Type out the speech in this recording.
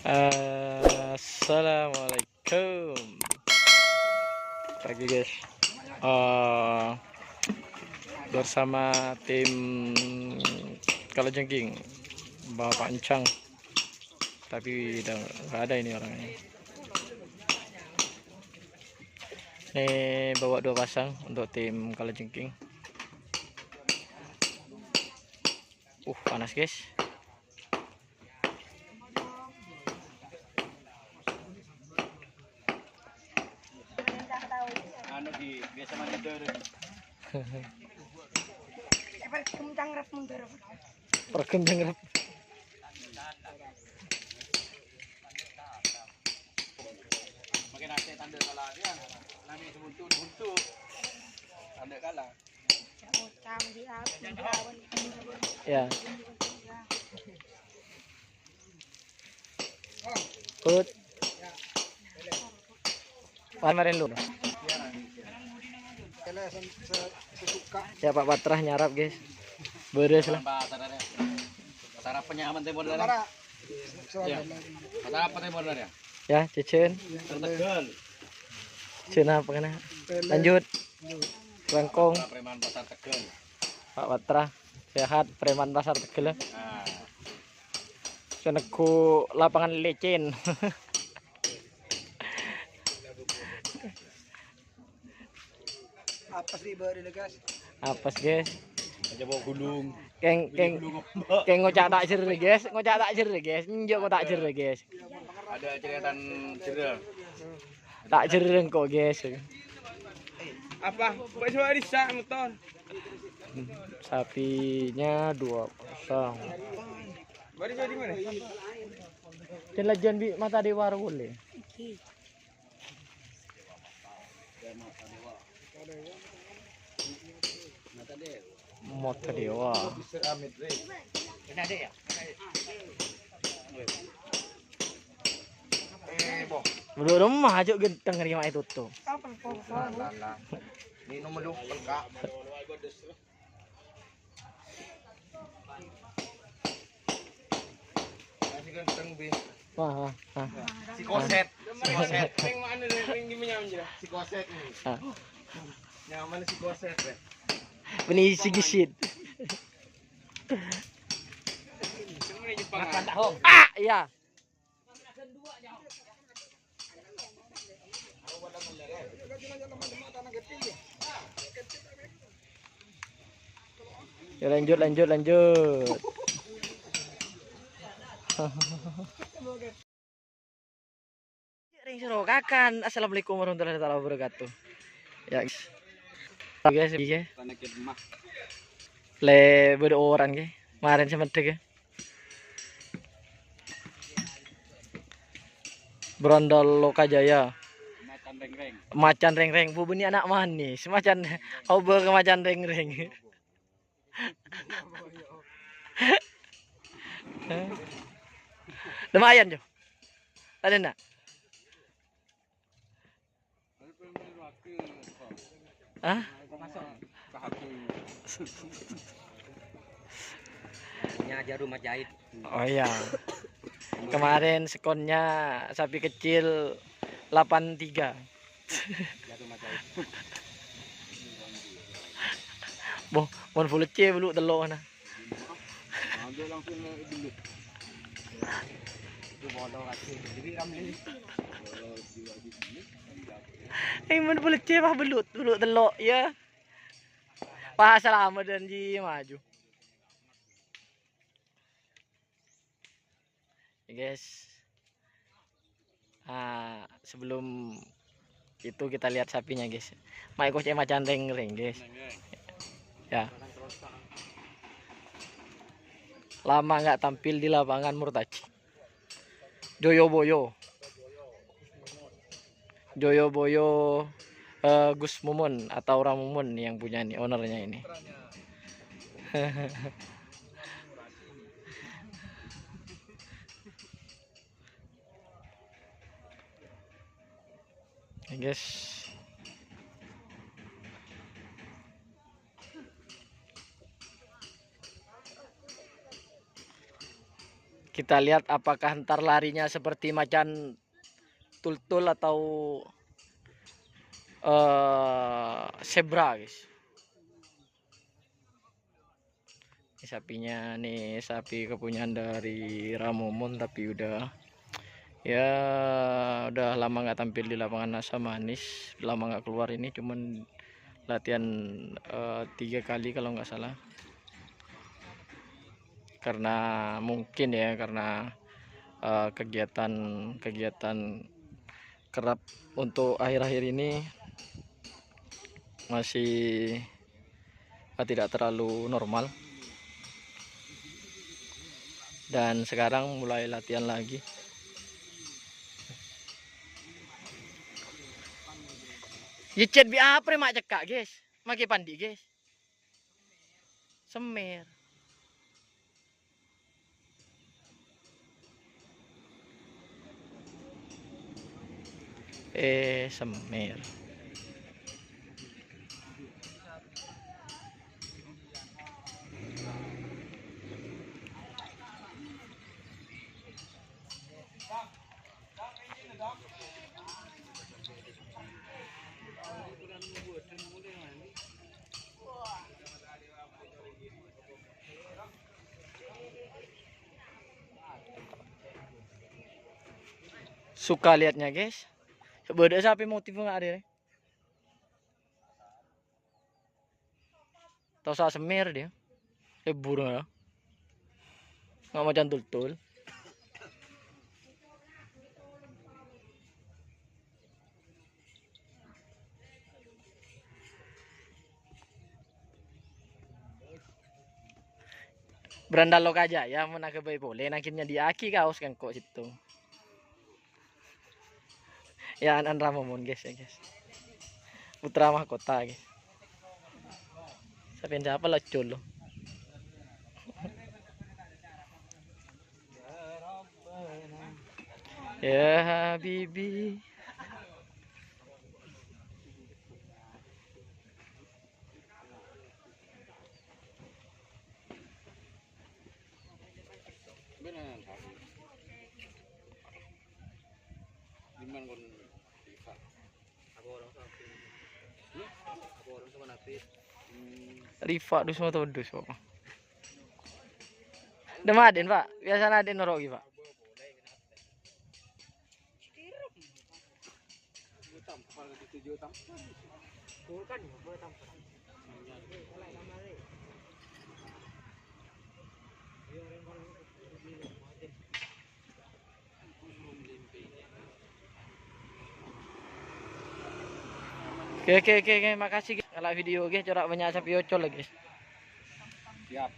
Assalamualaikum pagi guys. Eh, Bersama tim Kalajengking Bapak Encang, tapi udah nggak ada ini orangnya. Ini bawa 2 pasang untuk tim Kalajengking. Panas guys. Biasa mundur. Perkem dengar. Makin asik tanda kalah dia. Nami sebuntu-buntu. Tanda kalah. Ya. Put. Kemarin lu. Ya Pak Patrah nyarap guys. Beres lah. Sarapannya aman teh modal. Ya. Sarapan teh modal ya. Ya, cicin. Tegal. Cina apa kena? Lanjut. Rangkong. Preman pasar Tegal. Pak Patrah sehat, preman pasar Tegal. Nah. Seneku lapangan lecin. Apes di bawah ini guys. Apes guys. Aja bawa gulung. Keng ngocak tak jer guys, ngocak tak jer guys. Njok kok tak jer guys. Ada ceretan cedera. Tak jer kok guys. Apa? Buat coba disak motor. Sapinya 2 pasang. Baru jadi mana? Telajan bi mata dewa boleh. Mata dewa. Ini ada ya? Belum rumah aja genteng nerima itu tuh. Ini nomor 2 pelka. Masih ganteng bi. Wah. Si koset. Yang mana yang dimenyam aja? Si koset ini. Nyaman si koset ya. Ini sigisit. Makan tahong. Iya. Ya lanjut. Ring suruh kakan. Assalamualaikum warahmatullahi wabarakatuh. Ya guys, ya. Le orang ke. Kemarin semedek ya. Brondol Lokajaya. Macan reng-reng. Bu ini anak manis. Macan obo ke macan reng-reng. Lumayan Jo. Ada nak? Hah? Punya aja rumah jahit. Oh iya. Kemarin skonnya sapi kecil 83. Boh, mon full C belum telok mana. Ambil langsung dulu. Itu bodoh kasih. Jadi ramli. Mon full C mah belum telok ya. Pak selama dan ji maju. Guys, sebelum itu kita lihat sapinya guys. Maiko cek macan reng-reng guys. Ya. Lama nggak tampil di lapangan Murtaci. Joyoboyo Gus Mumun atau Ramumun yang punya nih, ownernya ini. Guys, Kita lihat apakah ntar larinya seperti macan tultul atau zebra, guys. Ini sapinya nih, sapi kepunyaan dari Ramomon, tapi udah lama nggak tampil di lapangan Asa Manis, lama nggak keluar. Ini cuman latihan 3 kali kalau nggak salah, karena mungkin ya karena kegiatan kerap untuk akhir-akhir ini masih tidak terlalu normal, dan sekarang mulai latihan lagi. Yicet bi apa mak cekak, guys? Maki pandi, guys. Semer. Semer. Suka liatnya, guys. Sebeda sapi motif nggak ada. Tahu saya semer dia. Lebur nggak? Nggak macam tultul. Berandal lo aja ya, mau nak kebaik boleh. Nakitnya di aki kaos kan kok situ. Ya anan Ramomon, guys ya, guys. Putra mahkota, guys. Sapian siapa lah colo. Ya Habibi. Rifa dus mau dus Pak. Demaden Pak, biasa naden noroki Pak. Oke, makasih guys. Kalau video guys corak banyak sapi ocol lagi. Siap.